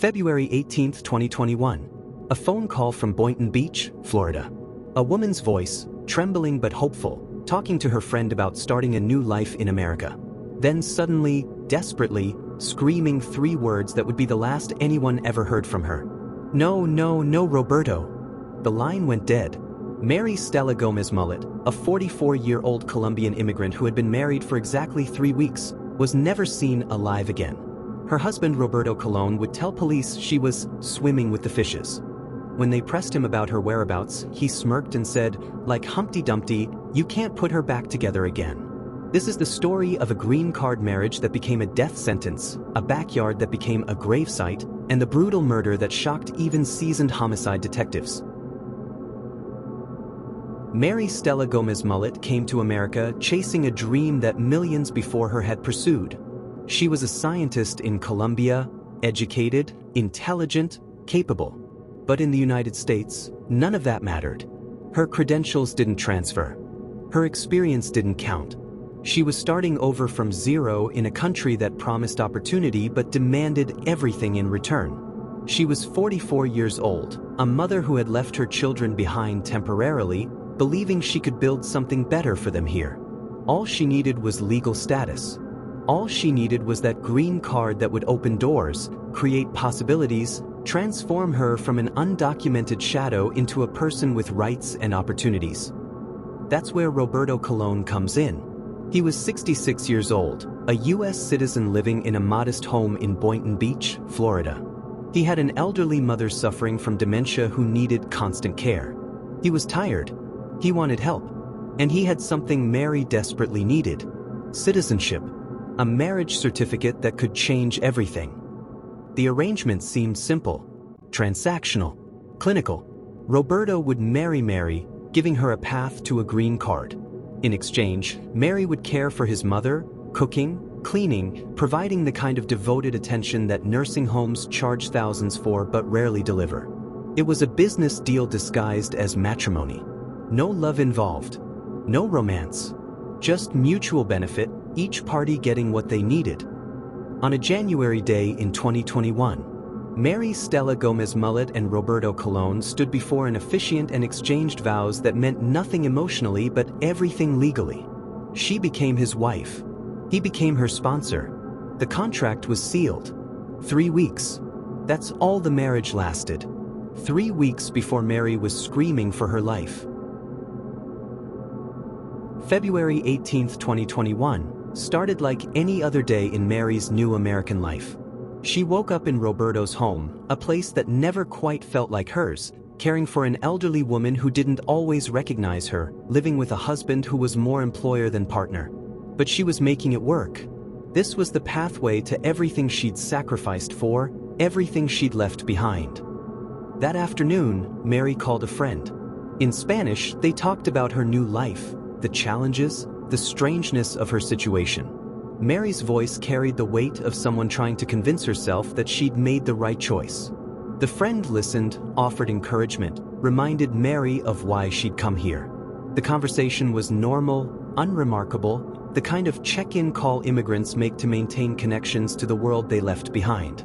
February 18, 2021. A phone call from Boynton Beach, Florida. A woman's voice, trembling but hopeful, talking to her friend about starting a new life in America. Then suddenly, desperately, screaming 3 words that would be the last anyone ever heard from her. No, no, no, Roberto. The line went dead. Mary Stella Gomez-Mullet, a 44-year-old Colombian immigrant who had been married for exactly 3 weeks, was never seen alive again. Her husband Roberto Colon would tell police she was swimming with the fishes. When they pressed him about her whereabouts, he smirked and said, like Humpty Dumpty, you can't put her back together again. This is the story of a green card marriage that became a death sentence, a backyard that became a gravesite, and the brutal murder that shocked even seasoned homicide detectives. Mary Stella Gomez-Mullet came to America chasing a dream that millions before her had pursued. She was a scientist in Colombia, educated, intelligent, capable. But in the United States, none of that mattered. Her credentials didn't transfer. Her experience didn't count. She was starting over from zero in a country that promised opportunity but demanded everything in return. She was 44 years old, a mother who had left her children behind temporarily, believing she could build something better for them here. All she needed was legal status. All she needed was that green card that would open doors, create possibilities, transform her from an undocumented shadow into a person with rights and opportunities. That's where Roberto Colon comes in. He was 66 years old, a U.S. citizen living in a modest home in Boynton Beach, Florida. He had an elderly mother suffering from dementia who needed constant care. He was tired. He wanted help. And he had something Mary desperately needed: citizenship. A marriage certificate that could change everything. The arrangement seemed simple, transactional, clinical. Roberto would marry Mary, giving her a path to a green card. In exchange, Mary would care for his mother, cooking, cleaning, providing the kind of devoted attention that nursing homes charge thousands for but rarely deliver. It was a business deal disguised as matrimony. No love involved, no romance, just mutual benefit, each party getting what they needed. On a January day in 2021, Mary Stella Gomez-Mullet and Roberto Colon stood before an officiant and exchanged vows that meant nothing emotionally but everything legally. She became his wife. He became her sponsor. The contract was sealed. 3 weeks. That's all the marriage lasted. 3 weeks before Mary was screaming for her life. February 18, 2021, started like any other day in Mary's new American life. She woke up in Roberto's home, a place that never quite felt like hers, caring for an elderly woman who didn't always recognize her, living with a husband who was more employer than partner. But she was making it work. This was the pathway to everything she'd sacrificed for, everything she'd left behind. That afternoon, Mary called a friend. In Spanish, they talked about her new life, the challenges, the strangeness of her situation. Mary's voice carried the weight of someone trying to convince herself that she'd made the right choice. The friend listened, offered encouragement, reminded Mary of why she'd come here. The conversation was normal, unremarkable, the kind of check-in call immigrants make to maintain connections to the world they left behind.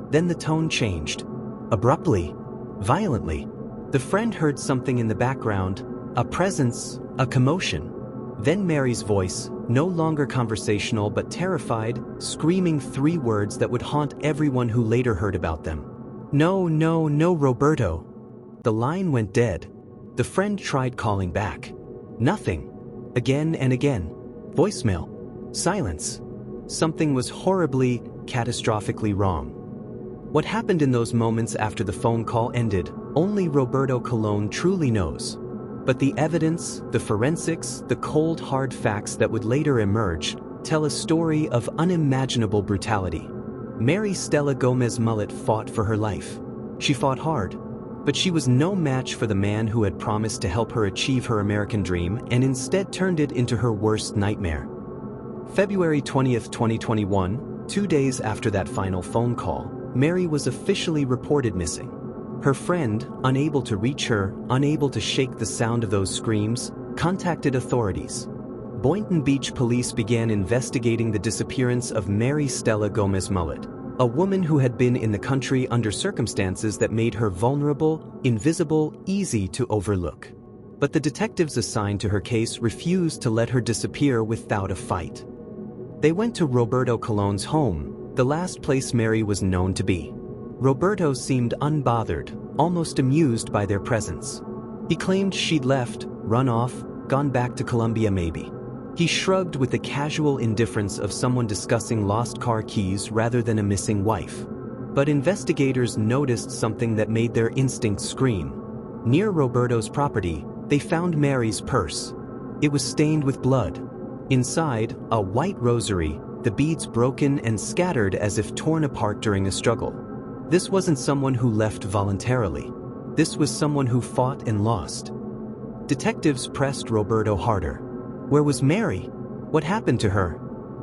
Then the tone changed. Abruptly, violently. The friend heard something in the background, a presence, a commotion. Then Mary's voice, no longer conversational but terrified, screaming 3 words that would haunt everyone who later heard about them. No, no, no, Roberto. The line went dead. The friend tried calling back. Nothing. Again and again. Voicemail. Silence. Something was horribly, catastrophically wrong. What happened in those moments after the phone call ended, only Roberto Colon truly knows. But the evidence, the forensics, the cold hard facts that would later emerge, tell a story of unimaginable brutality. Mary Stella Gomez-Mullet fought for her life. She fought hard, but she was no match for the man who had promised to help her achieve her American dream and instead turned it into her worst nightmare. February 20th, 2021, 2 days after that final phone call, Mary was officially reported missing. Her friend, unable to reach her, unable to shake the sound of those screams, contacted authorities. Boynton Beach police began investigating the disappearance of Mary Stella Gomez-Mullet. a woman who had been in the country under circumstances that made her vulnerable, invisible, easy to overlook. But the detectives assigned to her case refused to let her disappear without a fight. They went to Roberto Colon's home, the last place Mary was known to be. Roberto seemed unbothered, almost amused by their presence. He claimed she'd left, run off, gone back to Colombia maybe. He shrugged with the casual indifference of someone discussing lost car keys rather than a missing wife. But investigators noticed something that made their instincts scream. Near Roberto's property, they found Mary's purse. It was stained with blood. Inside, a white rosary, the beads broken and scattered as if torn apart during a struggle. This wasn't someone who left voluntarily. This was someone who fought and lost. Detectives pressed Roberto harder. Where was Mary? What happened to her?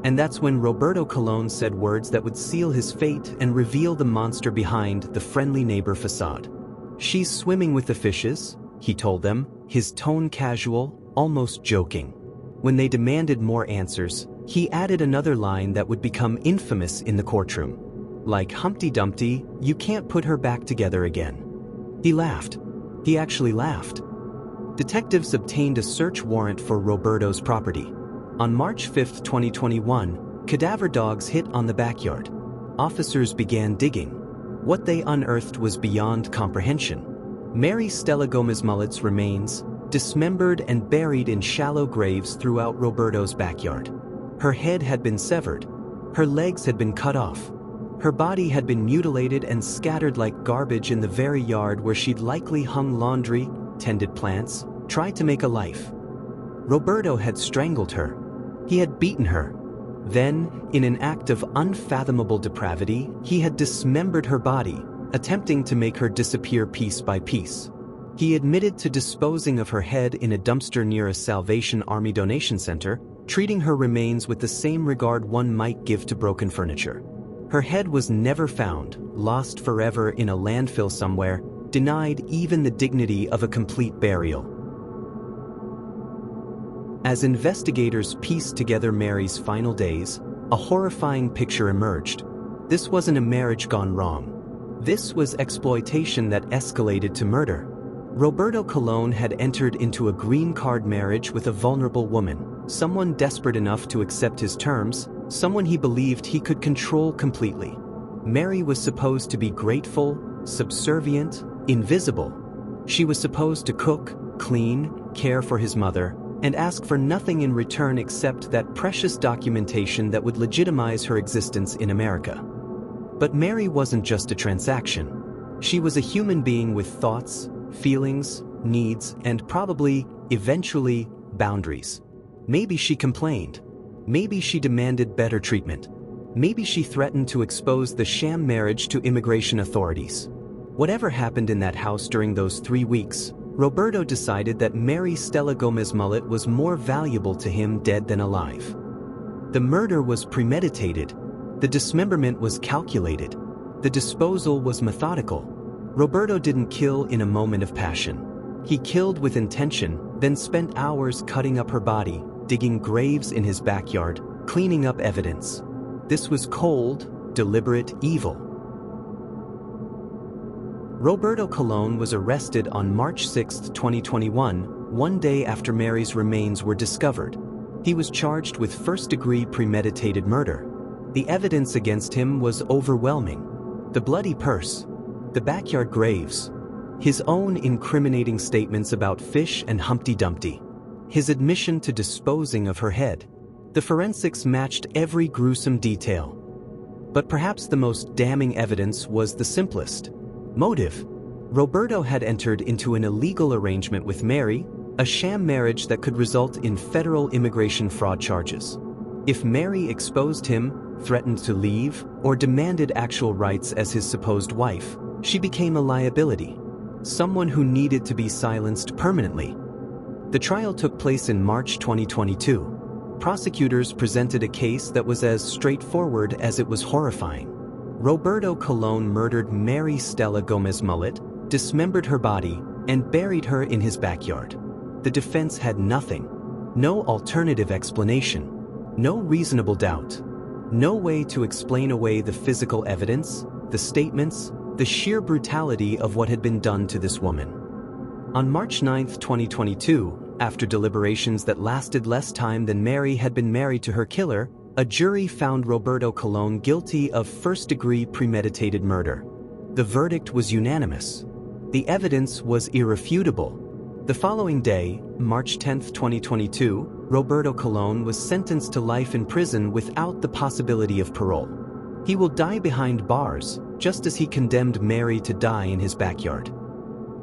And that's when Roberto Colon said words that would seal his fate and reveal the monster behind the friendly neighbor facade. "She's swimming with the fishes," he told them, his tone casual, almost joking. When they demanded more answers, he added another line that would become infamous in the courtroom. "Like Humpty Dumpty, you can't put her back together again." He laughed. He actually laughed. Detectives obtained a search warrant for Roberto's property. On March 5, 2021, cadaver dogs hit on the backyard. Officers began digging. What they unearthed was beyond comprehension. Mary Stella Gomez-Mullet's remains, dismembered and buried in shallow graves throughout Roberto's backyard. Her head had been severed. Her legs had been cut off. Her body had been mutilated and scattered like garbage in the very yard where she'd likely hung laundry, tended plants, tried to make a life. Roberto had strangled her. He had beaten her. Then, in an act of unfathomable depravity, he had dismembered her body, attempting to make her disappear piece by piece. He admitted to disposing of her head in a dumpster near a Salvation Army donation center, treating her remains with the same regard one might give to broken furniture. Her head was never found, lost forever in a landfill somewhere, denied even the dignity of a complete burial. As investigators pieced together Mary's final days, a horrifying picture emerged. This wasn't a marriage gone wrong. This was exploitation that escalated to murder. Roberto Colon had entered into a green card marriage with a vulnerable woman, someone desperate enough to accept his terms, someone he believed he could control completely. Mary was supposed to be grateful, subservient, invisible. She was supposed to cook, clean, care for his mother, and ask for nothing in return except that precious documentation that would legitimize her existence in America. But Mary wasn't just a transaction. She was a human being with thoughts, feelings, needs, and probably, eventually, boundaries. Maybe she complained. Maybe she demanded better treatment. Maybe she threatened to expose the sham marriage to immigration authorities. Whatever happened in that house during those 3 weeks, Roberto decided that Mary Stella Gomez-Mullet was more valuable to him dead than alive. The murder was premeditated. The dismemberment was calculated. The disposal was methodical. Roberto didn't kill in a moment of passion. He killed with intention, then spent hours cutting up her body, digging graves in his backyard, cleaning up evidence. This was cold, deliberate evil. Roberto Colon was arrested on March 6, 2021, one day after Mary's remains were discovered. He was charged with first-degree premeditated murder. The evidence against him was overwhelming. The bloody purse, the backyard graves, his own incriminating statements about fish and Humpty Dumpty, his admission to disposing of her head. The forensics matched every gruesome detail. But perhaps the most damning evidence was the simplest. Motive. Roberto had entered into an illegal arrangement with Mary, a sham marriage that could result in federal immigration fraud charges. If Mary exposed him, threatened to leave, or demanded actual rights as his supposed wife, she became a liability, someone who needed to be silenced permanently. The trial took place in March 2022. Prosecutors presented a case that was as straightforward as it was horrifying. Roberto Colon murdered Mary Stella Gomez-Mullet, dismembered her body, and buried her in his backyard. The defense had nothing. No alternative explanation. No reasonable doubt. No way to explain away the physical evidence, the statements, the sheer brutality of what had been done to this woman. On March 9, 2022, after deliberations that lasted less time than Mary had been married to her killer, a jury found Roberto Colon guilty of first-degree premeditated murder. The verdict was unanimous. The evidence was irrefutable. The following day, March 10, 2022, Roberto Colon was sentenced to life in prison without the possibility of parole. He will die behind bars, just as he condemned Mary to die in his backyard.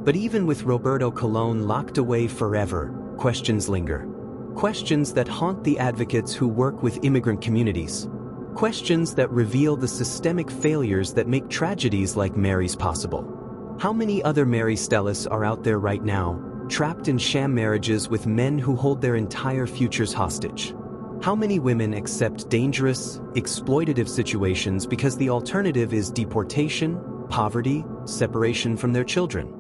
But even with Roberto Colon locked away forever, questions linger. Questions that haunt the advocates who work with immigrant communities. Questions that reveal the systemic failures that make tragedies like Mary's possible. How many other Mary Stellas are out there right now, trapped in sham marriages with men who hold their entire futures hostage? How many women accept dangerous, exploitative situations because the alternative is deportation, poverty, separation from their children?